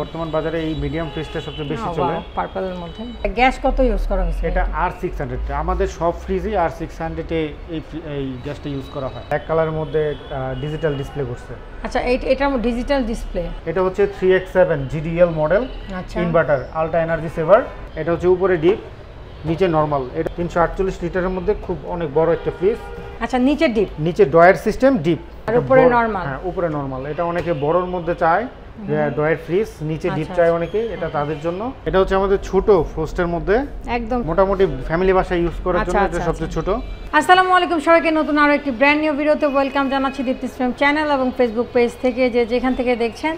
বর্তমান বাজারে এই মিডিয়াম ফ্রিজটা সবচেয়ে বেশি চলে পার্পলের মধ্যে। গ্যাস কত ইউজ করা হয়েছে? এটা R600, আমাদের সব ফ্রিজে R600 এ এই গ্যাসটা ইউজ করা হয়। ব্ল্যাক কালারের মধ্যে ডিজিটাল ডিসপ্লে করছে। আচ্ছা, এটা ডিজিটাল ডিসপ্লে। এটা হচ্ছে 3X7 GDL মডেল, আচ্ছা, ইনভার্টার, আলট্রা এনার্জি সেভার। এটা হচ্ছে উপরে ডিপ, নিচে নরমাল। এটা 348 লিটারের মধ্যে খুব অনেক বড় একটা ফ্রিজ। আচ্ছা, নিচে ডিপ, নিচে ডয়ার সিস্টেম, ডিপ, আর উপরে নরমাল। হ্যাঁ, উপরে নরমাল। এটা অনেকে বড়র মধ্যে চায়, ডয়ার ফ্রিজ, নিচে ডিপ চায় অনেকে, এটা তাদের জন্য। এটা হচ্ছে আমাদের ছোট ফ্রস্টের মধ্যে, একদম মোটামুটি ফ্যামিলি বাসায় ইউজ করার জন্য এটা সবচেয়ে ছোট। আসসালামু আলাইকুম সবাইকে, নতুন আরো একটি ব্র্যান্ড নিউ ভিডিওতে ওয়েলকাম জানাচ্ছি দীপ্তি ফ্রেম চ্যানেল এবং ফেসবুক পেজ থেকে যেখান থেকে দেখছেন।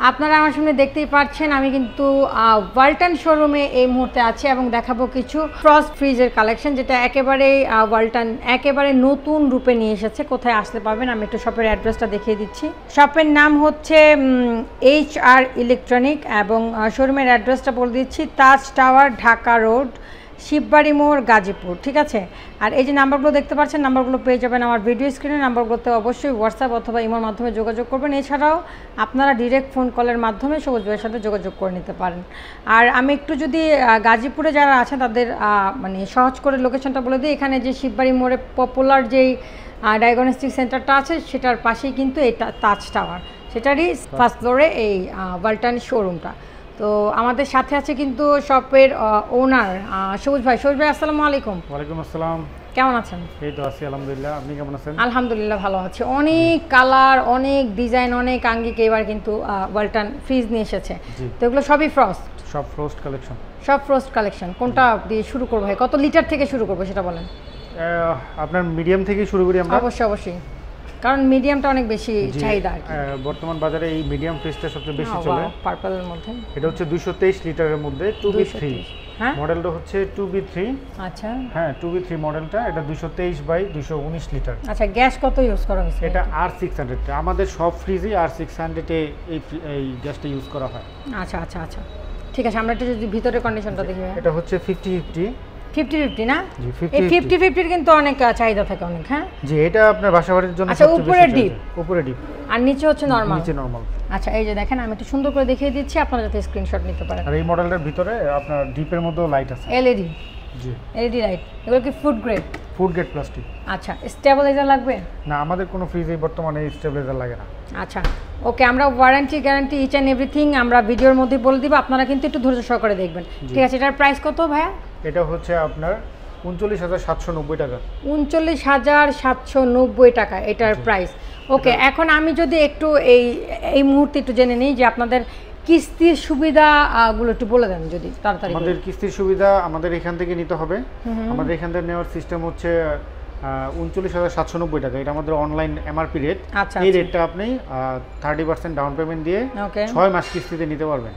আপনারা আমার সামনে দেখতেই পাচ্ছেন আমি কিন্তু ওয়ালটন শোরুমে এই মুহূর্তে আছি এবং দেখাবো কিছু ফ্রস্ট ফ্রিজের কালেকশন, যেটা একেবারেই ওয়ালটন একেবারে নতুন রূপে নিয়ে এসেছে। কোথায় আসতে পাবেন আমি একটু শপের অ্যাড্রেসটা দেখিয়ে দিচ্ছি। শপের নাম হচ্ছে HR ইলেকট্রনিক এবং শোরুমের অ্যাড্রেসটা বলে দিচ্ছি, তাজ টাওয়ার, ঢাকা রোড, শিববাড়ি মোড়, গাজীপুর। ঠিক আছে, আর এই যে নাম্বারগুলো দেখতে পাচ্ছেন, নাম্বারগুলো পেয়ে যাবেন আমার ভিডিও স্ক্রিনে। নাম্বারগুলোতে অবশ্যই হোয়াটসঅ্যাপ অথবা ইমোর মাধ্যমে যোগাযোগ করবেন। এছাড়াও আপনারা ডিরেক্ট ফোন কলের মাধ্যমে সবুজ ভাইয়ের সাথে যোগাযোগ করে নিতে পারেন। আর আমি একটু যদি গাজীপুরে যারা আছেন তাদের মানে সহজ করে লোকেশনটা বলে দিই। এখানে যে শিববাড়ি মোড়ে পপুলার যেই ডায়াগনস্টিক সেন্টারটা আছে সেটার পাশেই কিন্তু এই তাজ টাওয়ার, সেটারই ফার্স্ট ফ্লোরে এই ওয়ালটন শোরুমটা। তো আমাদের সাথে আছে কিন্তু শপের ওনার সবুজ ভাই। সবুজ ভাই, আসসালামু আলাইকুম। ওয়ালাইকুম আসসালাম। কেমন আছেন? এই তো আছি আলহামদুলিল্লাহ, আপনি কেমন আছেন? আলহামদুলিল্লাহ ভালো আছি। অনেক কালার, অনেক ডিজাইন, অনেক আঙ্গিক এবার কিন্তু ওয়ালটন ফ্রিজ নিয়ে এসেছে। তো এগুলো সবই ফ্রস্ট, সব ফ্রস্ট কালেকশন। সব ফ্রস্ট কালেকশন। কোনটা দিয়ে শুরু করবো ভাই? কত লিটার থেকে শুরু করবো সেটা বলেন। আপনার মিডিয়াম থেকে শুরু করি আমরা। অবশ্যই, কারণ মিডিয়ামটা অনেক বেশি চাহিদা আর কি। বর্তমান বাজারে এই মিডিয়াম ফ্রিজটা সবচেয়ে বেশি চলে পার্পলের মধ্যে। এটা হচ্ছে 223 লিটারের মধ্যে 2B3। হ্যাঁ, মডেলটা হচ্ছে 2B3। আচ্ছা, হ্যাঁ 2B3 মডেলটা। এটা 223/219 লিটার। আচ্ছা, গ্যাস কত ইউজ করা হয়েছে? এটা R600, আমাদের সব ফ্রিজে R600 এ এই গ্যাসটা ইউজ করা হয়। আচ্ছা আচ্ছা আচ্ছা, ঠিক আছে। আমরা একটু যদি ভিতরের কন্ডিশনটা দেখি। এটা হচ্ছে 50-50 না? এই 50-50 কিন্তু অনেক চাহিদা থাকে অনেক। হ্যাঁ জি, এটা আপনার বাসাবাড়ির জন্য আচ্ছা, উপরে ডিপ, উপরে ডিপ আর নিচে হচ্ছে নরমাল। নিচে নরমাল। আচ্ছা, এই যে দেখেন আমি একটু সুন্দর করে দেখিয়ে দিচ্ছি, আপনারা যাতে স্ক্রিনশট নিতে পারেন। আর এই মডেলটার ভিতরে আপনার ডিপের মধ্যেও লাইট আছে, LED। জি, LED লাইট। এগুলো কি food grade? Food grade plastic. আচ্ছা, স্টেবিলাইজার লাগবে না? আমাদের কোনো ফ্রিজে বর্তমানে স্টেবিলাইজার লাগে না। আচ্ছা, ওকে। আমরা warranty guarantee each and everything আমরা ভিডিওর মধ্যে বলে দিব, আপনারা কিন্তু একটু ধৈর্য সহকারে দেখবেন। ঠিক আছে, এটার প্রাইস কত ভাইয়া? এটা হচ্ছে আপনার 39,790 টাকা। 39,790 টাকা এটার প্রাইস। ওকে, এখন আমি যদি একটু এই মুহূর্তে একটু জেনে নিই যে আপনাদের কিস্তির সুবিধাগুলো একটু বলে দেন যদি তাড়াতাড়ি। আমাদের কিস্তির সুবিধা আমাদের এখান থেকে নিতে হবে। আমাদের এখান থেকে নেওয়ার সিস্টেম হচ্ছে 39,790 টাকা। এটা আমাদের অনলাইন MRP রেট। এই রেটটা আপনি 30% ডাউন পেমেন্ট দিয়ে 6 মাস কিস্তিতে নিতে পারবেন।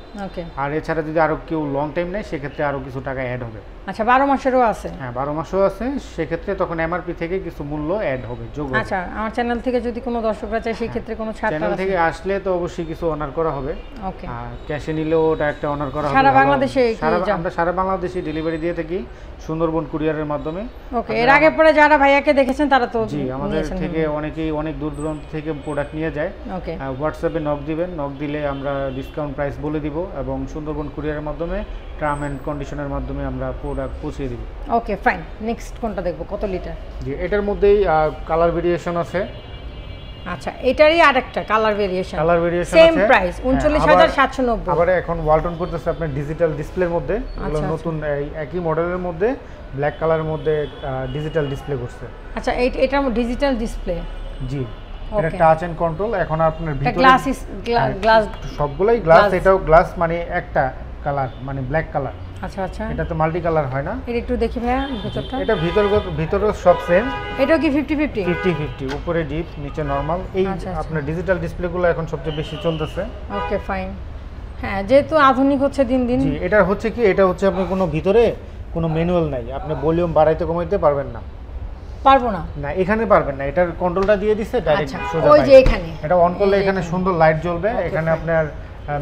আর এছাড়া যদি আরো কেউ লং টাইম নেয় সেক্ষেত্রে আরো কিছু টাকা অ্যাড হবে। আচ্ছা, 12 মাসেরও আছে? হ্যাঁ, 12 মাসও আছে। সেক্ষেত্রে তখন MRP থেকে কিছু মূল্য অ্যাড হবে, যোগ হবে। আচ্ছা, আমার চ্যানেল থেকে যদি কোনো দর্শকরা চায় সেই ক্ষেত্রে কোনো ছাড়? চ্যানেল থেকে আসলে তো অবশ্যই কিছু অনার করা হবে। ওকে, আর ক্যাশে নিলেও ওটা একটা অনার করা হবে। সারা বাংলাদেশে আমরা সারা বাংলাদেশে ডেলিভারি দিয়ে থাকি সুন্দরবন কুরিয়ারের মাধ্যমে। ওকে, এর আগে পরে যারা ভাইয়াকে দেখেছেন তারা তো জি, আমাদের থেকে অনেকেই অনেক দূর দূরান্ত থেকে প্রোডাক্ট নিয়ে যায়। ওকে, হোয়াটসঅ্যাপে নক দিবেন, নক দিলে আমরা ডিসকাউন্ট প্রাইস বলে দিব এবং সুন্দরবন কুরিয়ারের মাধ্যমে টার্ম এন্ড কন্ডিশনের মাধ্যমে আমরা প্রোডাক্ট পৌঁছে দিব। ওকে ফাইন, নেক্সট কোনটা দেখব? কত লিটার? জি, এটার মধ্যেই কালার ভেরিয়েশন আছে। আচ্ছা, এটারই আরেকটা কালার ভেরিয়েশন আছে, সেম প্রাইস 39,790। আবার এখন ওয়ালটন করতেছে আপনার ডিজিটাল ডিসপ্লের মধ্যে। এগুলো নতুন একই মডেলের মধ্যে ব্ল্যাক কালারের মধ্যে ডিজিটাল ডিসপ্লে করছে। আচ্ছা, এটা ডিজিটাল ডিসপ্লে। জি, এটা টাচ এন্ড কন্ট্রোল। এখন আপনার ভিতরে গ্লাস সবগুলাই গ্লাস, এটাও গ্লাস, মানে একটা কালার মানে ব্ল্যাক কালার। আচ্ছা আচ্ছা, এটা তো মাল্টি কালার হয় না। এটা একটু দেখি ভাইয়া ভিতরটা। এটা ভিতরে সব সেম। এটাও কি 50-50? 50-50, উপরে ডিপ নিচে নরমাল। এই আপনার ডিজিটাল ডিসপ্লেগুলো এখন সবচেয়ে বেশি চলতেছে। Okay fine. হ্যাঁ, যেহেতু আধুনিক হচ্ছে দিন দিন। জি, এটা হচ্ছে কি, এটা হচ্ছে আপনি কোনো ভিতরে কোনো ম্যানুয়াল নাই, আপনি ভলিউম বাড়াইতে কমাইতে পারবেন না। পারবো না? না, এখানে পারবেন না। এটার কন্ট্রোলটা দিয়ে দিছে ডাইরেক্ট সোজা। ওই যে এখানে এটা অন করলে এখানে সুন্দর লাইট জ্বলবে। এখানে আপনার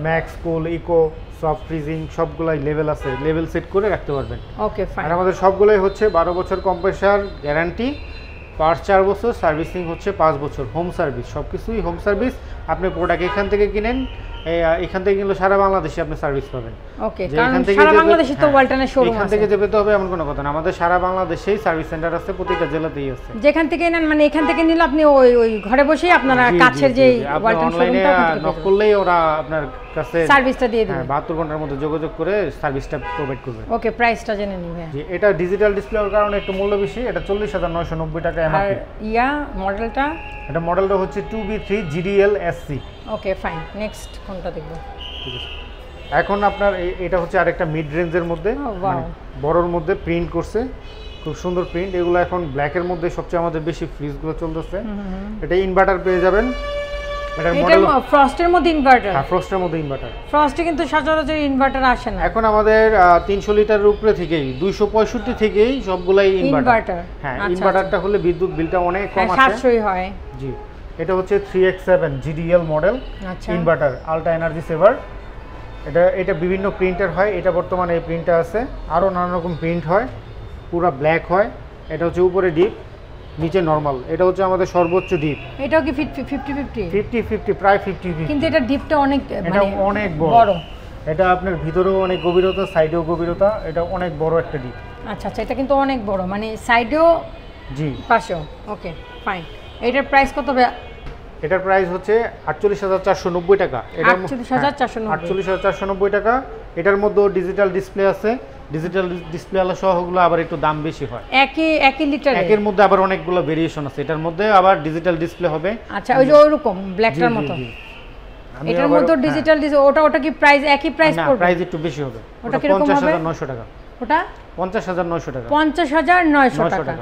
ম্যাক্স, কুল, ইকো, সফট ফ্রিজিং সবগুলাই লেভেল আছে, লেভেল সেট করে রাখতে পারবেন। Okay fine. আর আমাদের সবগুলাই হচ্ছে 12 বছর কম্প্রেসার গ্যারান্টি, পার্টস 4 বছর, সার্ভিসিং হচ্ছে 5 বছর, হোম সার্ভিস, সবকিছুই হোম সার্ভিস। আপনি প্রোডাক্ট এখান থেকে কিনেন, এখান থেকে কিন্তু সারা বাংলাদেশে আপনি সার্ভিস পাবেন। ওকে, কারণ সারা বাংলাদেশে তো ওয়ালটনের শোরুম আছে, এখান থেকে যেতে হবে এমন কোনো কথা না, আমাদের সারা বাংলাদেশেই সার্ভিস সেন্টার আছে, প্রতিটা জেলাতেই আছে। যেখান থেকে নেন মানে এখান থেকে নিলে আপনি ওই ঘরে বসেই আপনারা কাছের যে ওয়ালটন শোরুমটা নক করলেই ওরা আপনার কাছে সার্ভিসটা দিয়ে দিবে। 72 ঘন্টার মধ্যে যোগাযোগ করে সার্ভিসটা প্রোভাইড করবে। ওকে, প্রাইসটা জেনে নিবে। জি, এটা ডিজিটাল ডিসপ্লের কারণে একটু মূল্য বেশি, এটা 40,990 টাকা এমআরপি। আর মডেলটা, এটা মডেলটা হচ্ছে 2B3 GDL SC। Okay fine, next কোনটা দেখব? ঠিক আছে, এখন আপনার এটা হচ্ছে আরেকটা মিড রেঞ্জের মধ্যে, বড়র মধ্যে প্রিন্ট করছে, খুব সুন্দর প্রিন্ট। এগুলো এখন ব্ল্যাকের মধ্যে সবচেয়ে আমাদের বেশি ফ্রিজগুলো চলতেছে। এটা ইনভার্টার পেয়ে যাবেন। এটা মডেল ফ্রস্টের মধ্যে ইনভার্টার। হ্যাঁ, ফ্রস্টের মধ্যে ইনভার্টার। ফ্রস্টে কিন্তু সচরাচর ইনভার্টার আসে না। এখন আমাদের 300 লিটারের উপরে থেকেই 265 থেকেই সবগুলাই ইনভার্টার। হ্যাঁ, ইনভার্টারটা হলে বিদ্যুৎ বিলটা অনেক কম আসে, সাশ্রয়ী হয়। জি, এটা হচ্ছে 3X7 GDL model inverter, ultra energy saver. এটা বিভিন্ন প্রিন্টার হয়, এটা বর্তমানে এই প্রিন্টটা আছে, আরও নানা রকম প্রিন্ট হয়, পুরো ব্ল্যাক হয়। এটা হচ্ছে উপরে ডিপ, নিচে নরমাল। এটা হচ্ছে আমাদের সর্বোচ্চ ডিপ। এটাও কি 50-50? 50-50, প্রায় 50-50, কিন্তু এটা ডিপটা অনেক মানে অনেক বড়। এটা আপনার ভিতরেও অনেক গভীরতা, সাইডেও গভীরতা, এটা অনেক বড় একটা ডিপ। আচ্ছা আচ্ছা, এটা কিন্তু অনেক বড়, মানে সাইডেও জি পাশেও। ওকে ফাইন, এটার প্রাইস কত? এটার প্রাইস হচ্ছে 48,490 টাকা। এটা 48,490 টাকা। এটার মধ্যেও ডিজিটাল ডিসপ্লে আছে, ডিজিটাল ডিসপ্লে আলা সহগুলো আবার একটু দাম বেশি হয়। একই লিটার, একের মধ্যে আবার অনেকগুলো ভেরিয়েশন আছে, এটার মধ্যে আবার ডিজিটাল ডিসপ্লে হবে। আচ্ছা, ওই যে ওরকম ব্ল্যাকটার মতো এটার মধ্যে ডিজিটাল ওটা কি প্রাইস একই প্রাইস পড়বে? প্রাইস একটু বেশি হবে। ওটা কি রকম হবে? 50,900 টাকা। ওটা 50,900 টাকা। 50,900 টাকা।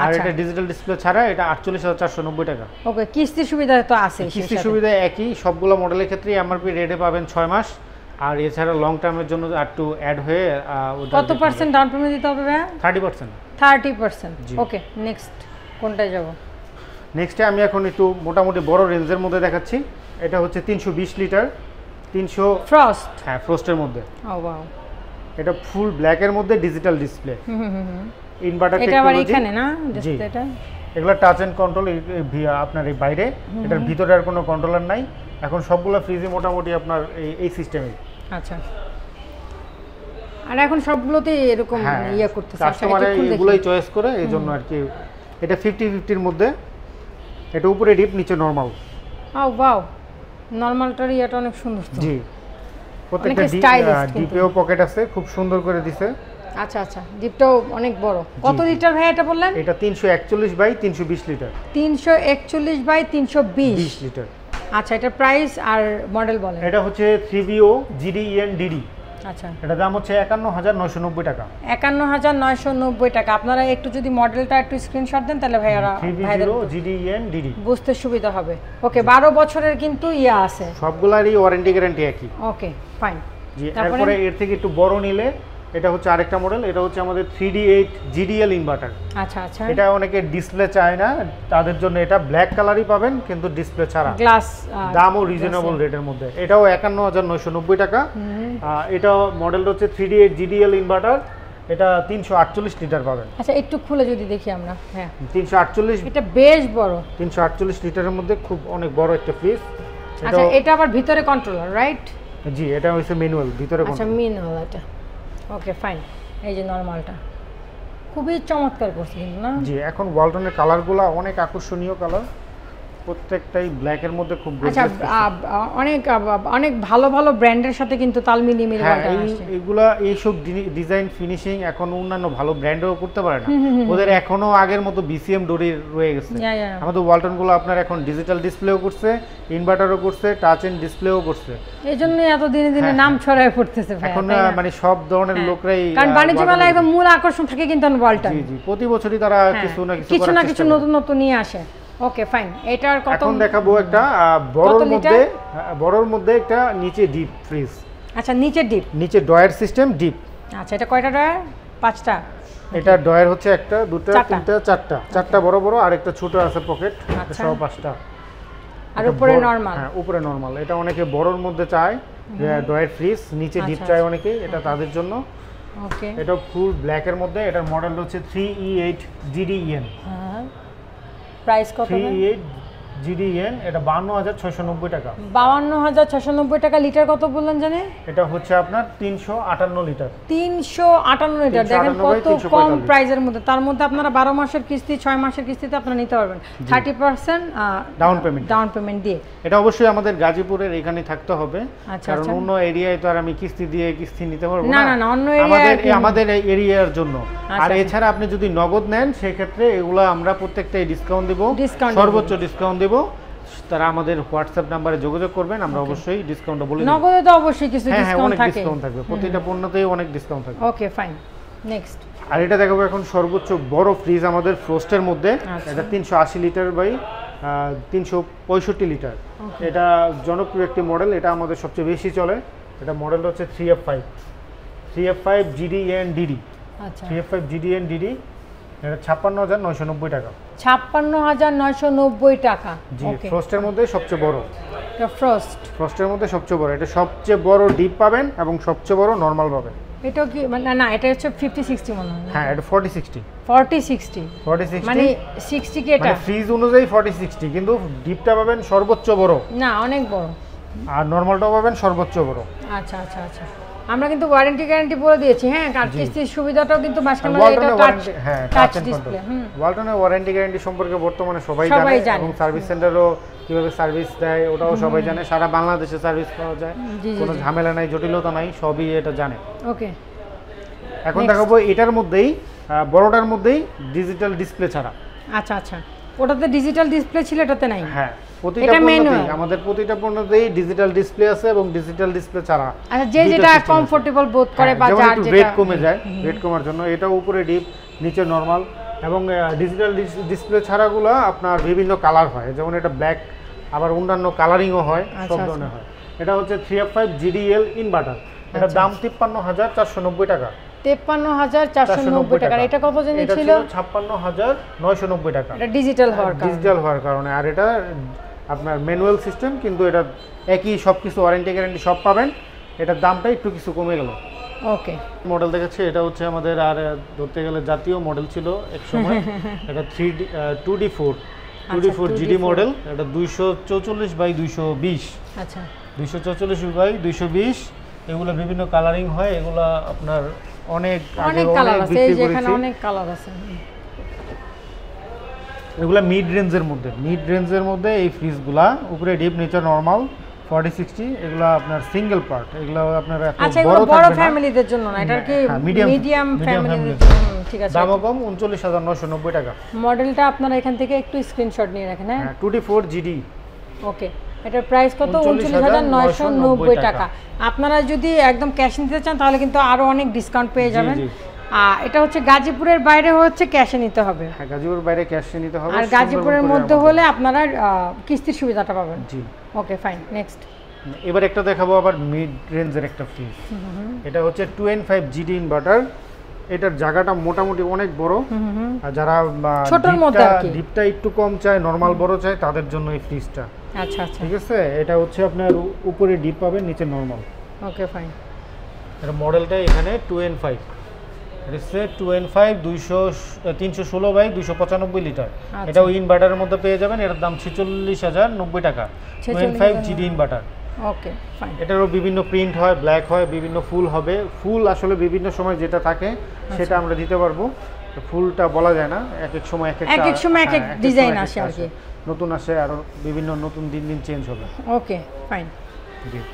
আর এটা ডিজিটাল ডিসপ্লে ছাড়া এটা 48,490 টাকা। ওকে, কিস্তি সুবিধা তো আছে? কিস্তি সুবিধা একই, সবগুলো মডেলের ক্ষেত্রে এমআরপি রেটে পাবেন 6 মাস। আর এছাড়া লং টার্মের জন্য একটু অ্যাড হয়ে কত পার্সেন্ট ডাউন পেমেন্ট দিতে হবে ভাই? 30%। 30%। ওকে, নেক্সট কোনটায় যাব? নেক্সটে আমি এখন একটু মোটামুটি বড় রেঞ্জের মধ্যে দেখাচ্ছি। এটা হচ্ছে 320 লিটার 300 ফ্রস্ট। হ্যাঁ, ফ্রস্টের মধ্যে। ও ওয়াও, এটা ফুল ব্ল্যাকের মধ্যে ডিজিটাল ডিসপ্লে, ইনভার্টার টেকনোলজি। এটা আবার এখানে না ডিসপ্লেটা? এগুলো টাচ এন্ড কন্ট্রোল, আপনার এই বাইরে, এটার ভিতরে আর কোনো কন্ট্রোলার নাই। এখন সবগুলো ফ্রিজে মোটামুটি আপনার এই সিস্টেমে। আচ্ছা, আর এখন সবগুলোতে এরকম ইয়া করতেছে, কাস্টমার এগুলাই চয়েস করে, এই জন্য আর কি। এটা 50-50 এর মধ্যে, এটা উপরে ডিপ, নিচে নরমাল। ওয়াও, নরমালটার ইয়াটা অনেক সুন্দর তো। জি, প্রত্যেকটা ডিপেও পকেট আছে, খুব সুন্দর করে দিছে। আচ্ছা আচ্ছা, ডিপটাও অনেক বড়। কত লিটার ভাই এটা বললেন? এটা 341/320 লিটার। 341/320 লিটার। আচ্ছা, এটা প্রাইস আর মডেল বলেন। এটা হচ্ছে 3BO GDEN DD। আচ্ছা, এটা দাম হচ্ছে 51,990 টাকা। 51,990 টাকা। আপনারা একটু যদি মডেলটা একটু স্ক্রিনশট দেন তাহলে ভাইয়ারা 3BO GDEN DD বুঝতে সুবিধা হবে। ওকে, 12 বছরের কিন্তু ইয়া আছে, সবগুলারই ওয়ারেন্টি গ্যারান্টি একই। Okay fine. জি, তারপরে এর থেকে একটু বড় নিলে এটা হচ্ছে আরেকটা মডেল, এটা হচ্ছে আমাদের 3D8 GDL ইনভার্টার। আচ্ছা আচ্ছা, এটা অনেকে ডিসপ্লে চায় না, তাদের জন্য এটা ব্ল্যাক কালারই পাবেন, কিন্তু ডিসপ্লে ছাড়া, গ্লাস, দামও রিজনেবল রেটের মধ্যে। এটাও 51,990 টাকা। এটা মডেলটা হচ্ছে 3D8 GDL ইনভার্টার। এটা 348 লিটার পাবেন। আচ্ছা, একটু খুলে যদি দেখি আমরা। হ্যাঁ, 348, এটা বেশ বড়। 348 লিটারের মধ্যে খুব অনেক বড় একটা ফ্রিজ। আচ্ছা, এটা আবার ভিতরে কন্ট্রোলার, রাইট? জি, এটা হচ্ছে ম্যানুয়াল, ভিতরে আচ্ছা ম্যানুয়াল এটা। ওকে ফাইন, এই যে নরমালটা খুবই চমৎকার করছে কিন্তু না? জি, এখন ওয়ালটনের কালারগুলো অনেক আকর্ষণীয় কালার, প্রত্যেকটাই ব্ল্যাকের মধ্যে খুব আচ্ছা, অনেক ভালো ভালো ব্র্যান্ডের সাথে কিন্তু তাল মিলিয়ে এইগুলা এইসব ডিজাইন ফিনিশিং এখন অন্যান্য ভালো ব্র্যান্ডও করতে পারে না। ওদের এখনো আগের মতো BCM ডোরি রয়ে গেছে। আমাদের ওয়ালটনগুলো আপনার এখন ডিজিটাল ডিসপ্লেও করছে, ইনভার্টারও করছে, টাচ এন্ড ডিসপ্লেও করছে। এইজন্য এত দিনে দিনে নাম ছড়ায় পড়তেছে এখন, মানে সব ধরনের লোকরাই, কারণ বাণিজ্য মেলায় একদম মূল আকর্ষণ থাকে কিন্তু ওয়ালটন। জি জি, প্রতি বছরই তারা কিছু না কিছু নতুন নতুন নিয়ে আসে। ওকে ফাইন, এটার কত? এখন দেখাবো একটা বড়র মধ্যে একটা নিচে ডিপ ফ্রিজ। আচ্ছা, নিচে ডিপ, নিচে ডয়ার সিস্টেম ডিপ। আচ্ছা, এটা কয়টা ডয়ার? 5টা। এটা ডয়ার হচ্ছে একটা, দুটো, তিনটা, চারটা বড় বড়, আর একটা ছোট আছে পকেট, সব 5টা। আর উপরে নরমাল? হ্যাঁ, উপরে নরমাল। এটা অনেকে বড়র মধ্যে চায়, যে ডয়ার ফ্রিজ, নিচে ডিপ চায় অনেকে, এটা তাদের জন্য। ওকে, এটা ফুল ব্ল্যাকের মধ্যে। এটার মডেল হচ্ছে 3E8 GDEN। হ্যাঁ, প্রাইস কত? 3E8 GDN, এটা 52,690 টাকা। 52,690 টাকা। লিটার কত বললেন জানেন? এটা হচ্ছে আপনার 358 লিটার। 358 লিটার, দেখেন কত কম প্রাইসের মধ্যে। তার মধ্যে আপনারা 12 মাসের কিস্তি, 6 মাসের কিস্তিতে আপনারা নিতে পারবেন 30% ডাউন পেমেন্ট দিয়ে। এটা অবশ্যই আমাদের গাজীপুরের এখানে থাকতে হবে, কারণ অন্য এরিয়ায় তো আর আমি কিস্তি দিয়ে কিস্তি নিতে পারবো না। না না, অন্য এরিয়ায় আমাদের এরিয়ার জন্য। আর এছাড়া আপনি যদি নগদ নেন সেই ক্ষেত্রে এগুলো আমরা প্রত্যেকটাই ডিসকাউন্ট দেব, সর্বোচ্চ ডিসকাউন্ট দেব। তারা আমাদের হোয়াটসঅ্যাপ নম্বরে যোগাযোগ করবেন, আমরা অবশ্যই ডিসকাউন্টটা বলে দেব। নগদে তো অবশ্যই কিছু ডিসকাউন্ট থাকে, ডিসকাউন্ট থাকবে প্রতিটা পণ্যতেই অনেক ডিসকাউন্ট থাকবে। Okay fine, next. আর এটা দেখাবো এখন সর্বোচ্চ বড় ফ্রিজ আমাদের ফ্রস্টের মধ্যে। এটা 380 লিটার বাই 365 লিটার। এটা জনপ্রিয় একটি মডেল, এটা আমাদের সবচেয়ে বেশি চলে। এটা মডেলটা হচ্ছে 3F5 GDN DD। আচ্ছা, 3F5 GDN DD, এটা 56,990 টাকা। 56,990 টাকা। জি, ফ্রস্টের মধ্যে সবচেয়ে বড়। এটা ফ্রস্টের মধ্যে সবচেয়ে বড়। এটা সবচেয়ে বড় ডিপ পাবেন এবং সবচেয়ে বড় নরমাল পাবেন। এটা কি না, এটা হচ্ছে 50-60 মনে হয়। হ্যাঁ, এটা 40-60 মানে 60 কি? এটা ফ্রিজ অনুযায়ী 40-60, কিন্তু ডিপটা পাবেন সর্বোচ্চ বড়, না অনেক বড়, আর নরমালটাও পাবেন সর্বোচ্চ বড়। আচ্ছা আচ্ছা আচ্ছা, আমরা কিন্তু ওয়ারেন্টি গ্যারান্টি বলে দিয়েছি। হ্যাঁ, কার্ড কিস্তির সুবিধাটাও কিন্তু মাঝখানে এটা টাচ ডিসপ্লে। ওয়ালটনের ওয়ারেন্টি গ্যারান্টি সম্পর্কে বর্তমানে সবাই জানে, এবং সার্ভিস সেন্টারও কিভাবে সার্ভিস দেয় ওটাও সবাই জানে। সারা বাংলাদেশে সার্ভিস পাওয়া যায়, কোনো ঝামেলা নাই, জটিলতা নাই, সবই এটা জানে। ওকে, এখন দেখাবো এটার মধ্যেই, বড়টার মধ্যেই ডিজিটাল ডিসপ্লে ছাড়া। আচ্ছা আচ্ছা, ওটাতে ডিজিটাল ডিসপ্লে ছিল, এটাতে নাই। হ্যাঁ, প্রতিটা পণ্যতেই ডিজিটাল ডিসপ্লে আছে এবং ডিজিটাল ডিসপ্লে ছাড়া। আচ্ছা, যেটা কমফোর্টেবল বোধ করে বা যার যেটা রেট কমে যায়, রেট কমার জন্য এটা উপরে ডিপ, নিচে নরমাল। এবং ডিজিটাল ডিসপ্লে ছাড়াগুলো আপনার বিভিন্ন কালার হয়, যেমন এটা ব্ল্যাক, আবার অন্যান্য কালারিংও হয়, সব ধরনের হয়। এটা হচ্ছে 3F5 GDL ইনভার্টার। এটা দাম 53,490 টাকা। 53,490 টাকা। এটা কত জানি ছিল? 56,990 টাকা। এটা ডিজিটাল হওয়ার কারণে। আর এটা আপনার ম্যানুয়াল সিস্টেম, কিন্তু এটা একই সবকিছু ওয়ারেন্টি গ্যারান্টি সব পাবেন। এটার দামটা একটু কিছু কমে গেল। ওকে, মডেল দেখাচ্ছি। এটা হচ্ছে আমাদের আর ধরতে গেলে জাতীয় মডেল ছিল এক সময়। এটা 2D4 GD মডেল। এটা 244/220। আচ্ছা, 244/220। এগুলো বিভিন্ন কালারিং হয়, এগুলো আপনার অনেক কালার আছে, যেখানে অনেক কালার আছে। এগুলা মিড রেঞ্জের মধ্যে এই ফ্রিজগুলা, উপরে ডিপ, নিচে নরমাল, 40-60। এগুলা আপনার সিঙ্গেল পার্ট, এগুলা আপনার এত বড় ফ্যামিলিদের জন্য না, এটা কি মিডিয়াম ফ্যামিলিদের জন্য। ঠিক আছে, দামও কম, 39,990 টাকা। মডেলটা আপনারা এখান থেকে একটু স্ক্রিনশট নিয়ে রাখেন। হ্যাঁ, 2D4 GD। ওকে, এটার প্রাইস কত? 39,990 টাকা। আপনারা যদি একদম ক্যাশ নিতে চান তাহলে কিন্তু আরো অনেক ডিসকাউন্ট পেয়ে যাবেন। এটা হচ্ছে গাজীপুরের বাইরে হচ্ছে ক্যাশে নিতে হবে। হ্যাঁ, গাজীপুরের বাইরে ক্যাশে নিতে হবে, আর গাজীপুরের মধ্যে হলে আপনারা কিস্তির সুবিধাটা পাবেন। জি, ওকে ফাইন, নেক্সট। এবার একটা দেখাবো আবার মিড রেঞ্জের একটা ফ্রিজ। এটা হচ্ছে 2N5 GD ইনভার্টার। এটার জায়গাটা মোটামুটি অনেক বড়, আর যারা ছোটর মধ্যে আর কি ডিপটা একটু কম চায়, নরমাল বড় চায়, তাদের জন্য এই ফ্রিজটা। আচ্ছা আচ্ছা, ঠিক আছে। এটা হচ্ছে আপনার উপরে ডিপ পাবেন, নিচে নরমাল। Okay fine. এর মডেলটা এখানে 2N5। এটা হচ্ছে 2N5 316/295 লিটার। এটাও ইনভার্টারের মধ্যে পেয়ে যাবেন। এর দাম 46,090 টাকা। 2N5 GD inverter. Okay fine. এটারও বিভিন্ন প্রিন্ট হয়, ব্ল্যাক হয়, বিভিন্ন ফুল হবে। ফুল আসলে বিভিন্ন সময় যেটা থাকে সেটা আমরা দিতে পারবো। ফুলটা বলা যায় না, এক এক সময় এক এক ডিজাইন আসে আর কি, নতুন আসে, আর বিভিন্ন নতুন দিন চেঞ্জ হবে। Okay fine,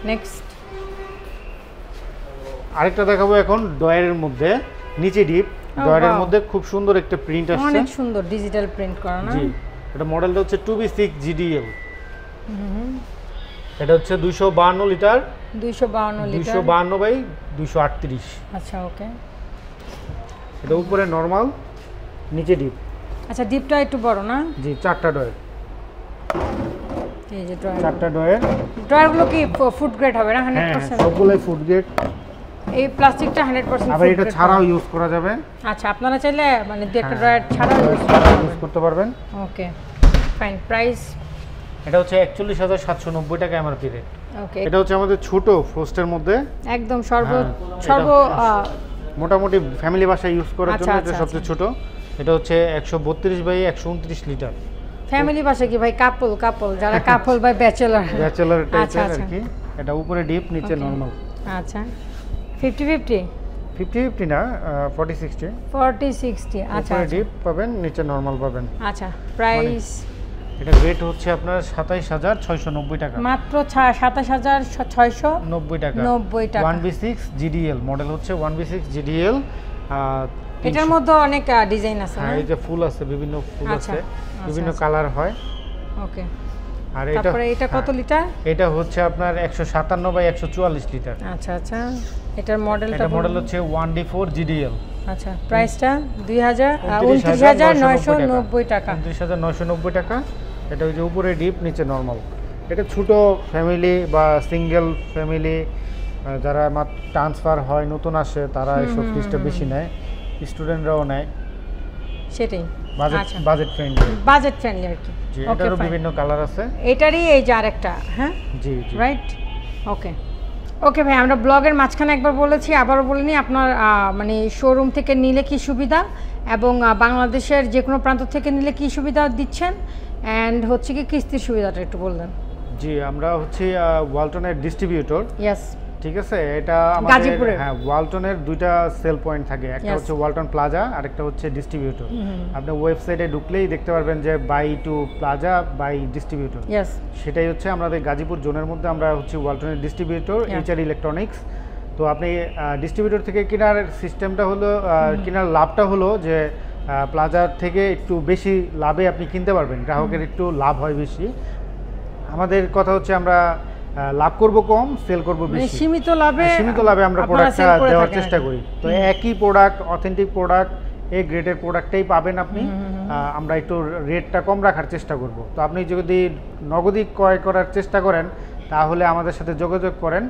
next. আরেকটা দেখাবো এখন ডয়ারের মধ্যে, নিচে ডিপ, ডয়ারের মধ্যে খুব সুন্দর একটা প্রিন্ট আসছে, অনেক সুন্দর ডিজিটাল প্রিন্ট করা না? জি, এটা মডেলটা হচ্ছে 2B6 GDL। এটা হচ্ছে 252 লিটার। 252/238। আচ্ছা, ওকে। এটা উপরে নরমাল, নিচে ডিপ। আচ্ছা, ডিপটা একটু বড় না? জি, 4টা ডয়ার। এই যে ডয়ার, 4টা ডয়ার। ডয়ারগুলো কি ফুড গ্রেড হবে না? 100%? সবগুলাই ফুড গ্রেড। এই প্লাস্টিকটা 100% আবার এটা ছাড়াও ইউজ করা যাবে। আচ্ছা, আপনারা চাইলে মানে একটা ডয়ার ছাড়াও ইউজ করতে পারবেন। Okay fine. প্রাইস এটা হচ্ছে 41,790 টাকা এমআরপি রেট। ওকে, এটা হচ্ছে আমাদের ছোট ফ্রস্টের মধ্যে, একদম সর্ব মোটামুটি ফ্যামিলি বাসায় ইউজ করার জন্য এটা সবচেয়ে ছোট। এটা হচ্ছে 132/129 লিটার। ফ্যামিলি বাসা কি ভাই কাপল যারা কাপল বা ব্যাচেলর টাইপের আর কি। এটা উপরে ডিপ নিচে নরমাল। আচ্ছা 50-50 50-50 না 40-60 আচ্ছা উপরে ডিপ পাবেন নিচে নরমাল পাবেন। আচ্ছা প্রাইস এটা রেট হচ্ছে আপনার 27690 টাকা, মাত্র 27690 টাকা 90 টাকা। 1V6 GDL মডেল হচ্ছে 1V6 GDL। এটার মধ্যে অনেক ডিজাইন আছে। হ্যাঁ এই যে ফুল আছে, বিভিন্ন ফুল আছে, বিভিন্ন আচ্ছা। কালার হয়। ওকে আর তারপরে এটা কত লিটার? এটা হচ্ছে আপনার 157/144 লিটার। আচ্ছা আচ্ছা এটার মডেলটা? এটা মডেল হচ্ছে 1D4 GDL। আচ্ছা প্রাইসটা 29990 টাকা। 29990 টাকা। এটা ওই যে উপরে ডিপ নিচে নরমাল। এটা ছোট ফ্যামিলি বা সিঙ্গেল ফ্যামিলি যারা ট্রান্সফার হয় নতুন আসে তারা এইসব ফ্রিজটা বেশি নেয়, স্টুডেন্টরাও নেয়, সেটাই বাজেট ফ্রেন্ডলি আর কি। জি এটারও বিভিন্ন কালার আছে। এটারই এই যে আরেকটা, হ্যাঁ জি জি রাইট। ওকে ভাই, আমরা ব্লগের মাঝখানে একবার বলেছি, আবারও বলে নিই, আপনার মানে শোরুম থেকে নিলে কি সুবিধা এবং বাংলাদেশের যে কোনো প্রান্ত থেকে নিলে কি সুবিধা দিচ্ছেন, অ্যান্ড হচ্ছে কি কিস্তির সুবিধাটা একটু বললেন। জি আমরা হচ্ছে ওয়ালটনের ডিস্ট্রিবিউটর। ইয়েস ঠিক আছে, এটা আমাদের হ্যাঁ ওয়ালটনের দুইটা সেল পয়েন্ট থাকে, একটা হচ্ছে ওয়ালটন প্লাজা আর একটা হচ্ছে ডিস্ট্রিবিউটর। আপনি ওয়েবসাইটে ঢুকলেই দেখতে পারবেন যে by two plaza by distributor. সেটাই হচ্ছে আমাদের গাজীপুর জোনের মধ্যে আমরা হচ্ছে ওয়ালটনের ডিস্ট্রিবিউটর HR ইলেকট্রনিক্স। তো আপনি ডিস্ট্রিবিউটর থেকে কেনার সিস্টেমটা হলো, কেনার লাভটা হলো যে প্লাজার থেকে একটু বেশি লাভে আপনি কিনতে পারবেন, গ্রাহকের একটু লাভ হয় বেশি। আমাদের কথা হচ্ছে আমরা লাভ করব কম, সেল করব বেশি, সীমিত লাভে আমরা প্রোডাক্টটা দেওয়ার চেষ্টা করি। তো একই প্রোডাক্ট, অথেন্টিক প্রোডাক্ট, এই গ্রেডের প্রোডাক্টটাই পাবেন আপনি। আমরা একটু রেটটা কম রাখার চেষ্টা করব। তো আপনি যদি নগদি ক্রয় করার চেষ্টা করেন তাহলে আমাদের সাথে যোগাযোগ করেন।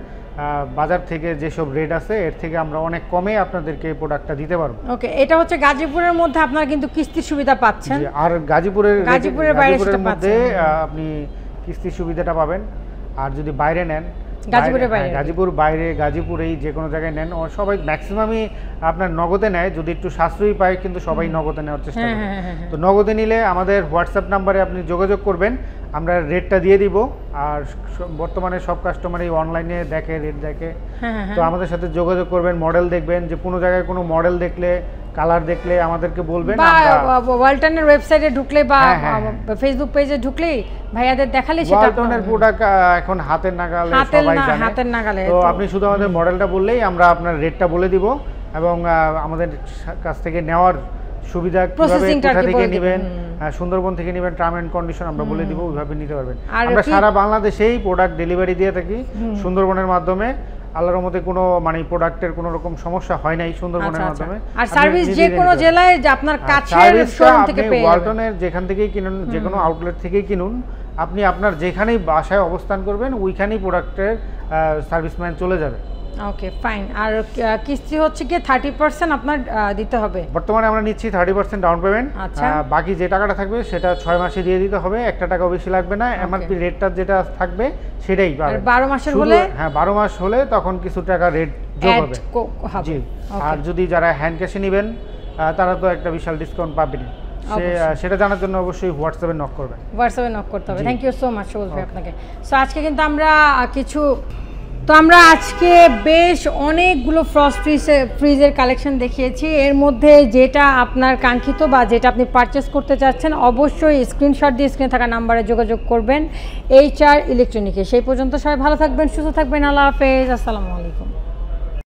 বাজার থেকে যেসব রেট আছে এর থেকে আমরা অনেক কমে আপনাদেরকে প্রোডাক্টটা দিতে পারবো। ওকে, এটা হচ্ছে গাজীপুরের মধ্যে আপনারা কিন্তু কিস্তির সুবিধা পাচ্ছেন। আর গাজীপুরের মধ্যে আপনি কিস্তির সুবিধাটা পাবেন। আর যদি বাইরে নেন, গাজীপুরেই যে কোনো জায়গায় নেন, সবাই ম্যাক্সিমামই আপনার নগদে নেয়। যদি একটু সাশ্রয়ী পায় কিন্তু সবাই নগদে নেওয়ার চেষ্টা করে। তো নগদে নিলে আমাদের হোয়াটসঅ্যাপ নাম্বারে আপনি যোগাযোগ করবেন, আমরা রেটটা দিয়ে দিব। আর বর্তমানে সব কাস্টমারই অনলাইনে দেখে, রেট দেখে। তো আমাদের সাথে যোগাযোগ করবেন, মডেল দেখবেন, যে কোনো জায়গায় কোনো মডেল দেখলে, কালার দেখলে আমাদেরকে বলবেন। ওয়ালটনের ওয়েবসাইটে ঢুকলে বা ফেসবুক পেজে ঢুকলে ভাইয়াদের দেখালে সেটা ওয়ালটনের প্রোডাক্ট এখন হাতের নাগালে, সবাই জানে। তো আপনি শুধু আমাদের মডেলটা বললেই আমরা আপনার রেটটা বলে দিব এবং আমাদের কাছ থেকে নেওয়ার সুবিধা কিভাবে, কোথা থেকে নেবেন, সুন্দরবন থেকে নেবেন, টার্ম এন্ড কন্ডিশন আমরা বলে দিব, ওইভাবে নিতে পারবেন। আমরা সারা বাংলাদেশেই প্রোডাক্ট ডেলিভারি দিয়ে থাকি সুন্দরবনের মাধ্যমে। আল্লাহর রহমতে কোনো মানে প্রোডাক্টের কোনো রকম সমস্যা হয় নাই সুন্দরবনের মাধ্যমে। আর সার্ভিস যে কোনো জেলায় যে আপনার কাছের শোরুম থেকে পেয়ে ওয়ালটনের যেখান থেকেই কিনুন, যে কোনো আউটলেট থেকেই কিনুন, আপনি আপনার যেখানেই বাসায় অবস্থান করবেন ওইখানেই প্রোডাক্টের সার্ভিসম্যান চলে যাবে। Okay fine. আর কিস্তি হচ্ছে কি 30% আপনার দিতে হবে। বর্তমানে আমরা নিচ্ছি 30% ডাউন পেমেন্ট। বাকি যে টাকাটা থাকবে সেটা 6 মাসে দিয়ে দিতে হবে, 1 টাকাও বেশি লাগবে না। এমআরপি রেটটা যেটা থাকবে সেটাই পাবেন। 12 মাসের হলে, হ্যাঁ 12 মাস হলে তখন কিছু টাকা রেট যোগ হবে। জি, আর যদি যারা হ্যান্ড ক্যাশে নেবেন তারা তো একটা বিশাল ডিসকাউন্ট পাবেন। সেটা জানার জন্য অবশ্যই হোয়াটসঅ্যাপে নক করবেন। হোয়াটসঅ্যাপে নক করতে হবে। Thank you so much Subal ভাই আপনাকে। সো আজকে কিন্তু আমরা আজকে বেশ অনেকগুলো ফ্রস্ট ফ্রিজের কালেকশন দেখিয়েছি। এর মধ্যে যেটা আপনার কাঙ্ক্ষিত বা যেটা আপনি পারচেস করতে চাচ্ছেন অবশ্যই স্ক্রিনশট দিয়ে স্ক্রিনে থাকা নাম্বারে যোগাযোগ করবেন HR ইলেকট্রনিকে। সেই পর্যন্ত সবাই ভালো থাকবেন, সুস্থ থাকবেন। আল্লাহ হাফেজ, আসসালামু আলাইকুম।